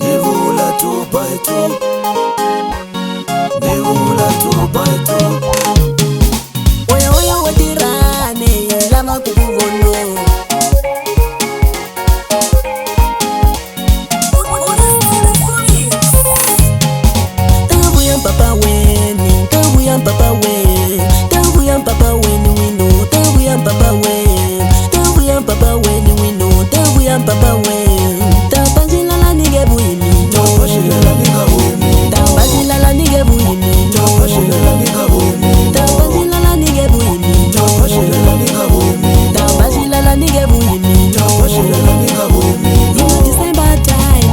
Nivula tu by tu, nivula tu by tu. Oya oya wadirane lama kukuvono. Tavu ya papa weni, tavu ya papa weni, tavu ya papa weni wino, tavu ya papa weni, tavu ya papa weni wino, tavu ya papa weni. Tapajilala nige buimi, Tapashilala niga buimi, tapajilala nige buimi, tapashilala niga buimi, tapajilala nige buimi, tapashilala niga buimi, tapajilala nige buimi, tapashilala niga buimi. Ima December time,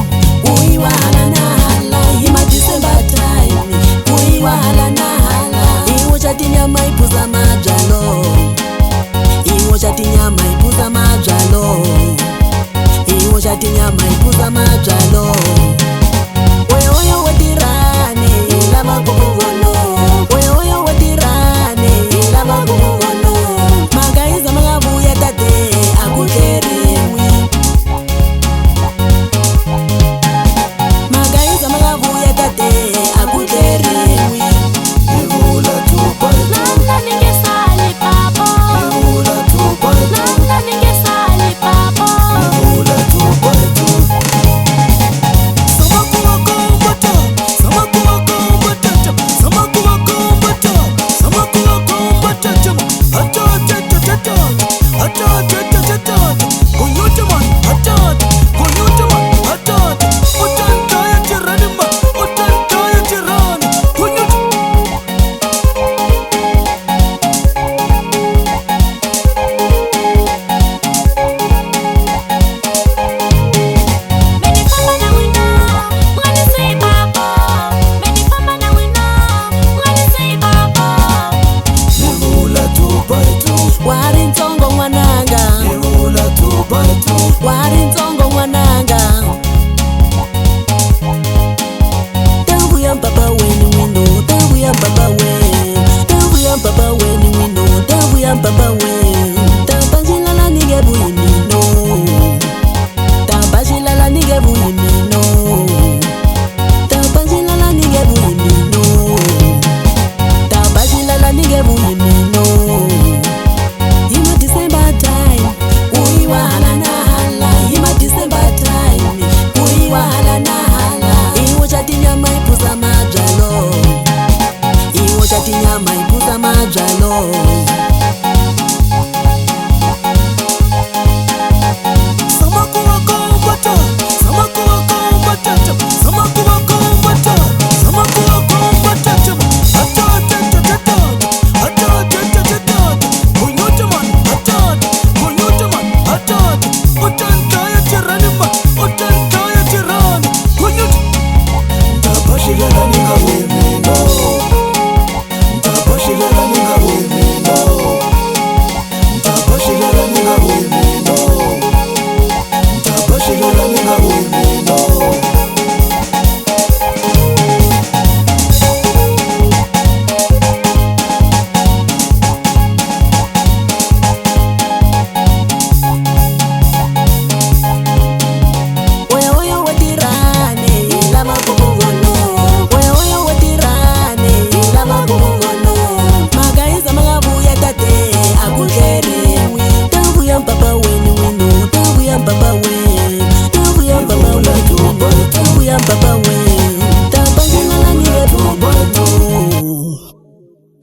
uiwa hala na hala. Ima December time, uiwa hala na hala. Iwo chati nyama ipuza majalo, iwo chati nyama ipuza majalo, iwo chati nyama ipuza majalo. Oya oya wadirane lama kukuvono, oya oya wadirane lama kukuvono. Magaiza magabu ya tate akukerewi, magaiza magabu ya tate akukerewi. Nivula tu by tu, Nanda ningesali papo, nivula tu by tu, nanda ningesali papo. nivula tu by tu. Samakuwa kombata, samakuwa kombata, samakuwa kombata, samakuwa kombata chama. Atat, kunyuta man, atat, kunyuta man, atat. Utanta ya tirani ma, utanta ya tirani, kunyuta. Menifamba na wino, mwanisi papo. Menifamba na wino, mwanisi papo. Nivula tu by tu, Wari ntongo mwananga, nivula tu by tu. wari ntongo mwananga. Tavu ya papa weni wino, tavu ya papa weni, tavu ya papa weni wino, tavu ya papa weni. Tapajilala nige buimino, tapajilala nige buimino, tapajilala nige buimino, tapajilala nige buimino. Ima December time, uiwa hala na hala. Ima December time, uiwa hala na hala. Iwo chati nyama ipuza majalo, iwo chati nyama ipuza majalo. Samakuwa kombata, samakuwa kombata chama, samakuwa kombata, samakuwa kombata chama. Atat, kunyuta man, atat, kunyuta man, atat. Utanta ya tirani ma, utanta ya tirani, kunyuta. Tapashilala niga buimi no, tapashilala niga buimi no, tapashilala niga buimi no. Tapashilala niga buimi no. Oya oya wadirane lama kukuvono, oya oya wadirane lama kukuvono. Magaiza magabu ya tate akukerewi. Tavu ya papa weni wino, tavu ya papa weni, tavu ya papa weni wino, tavu ya papa weni. Tapajilala nige buimino,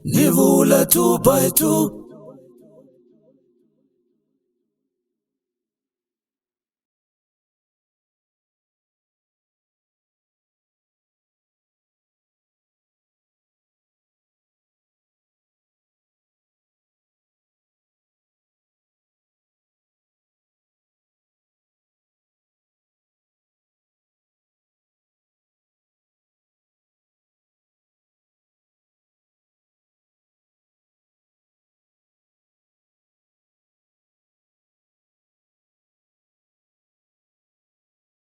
Nivula tu by tu.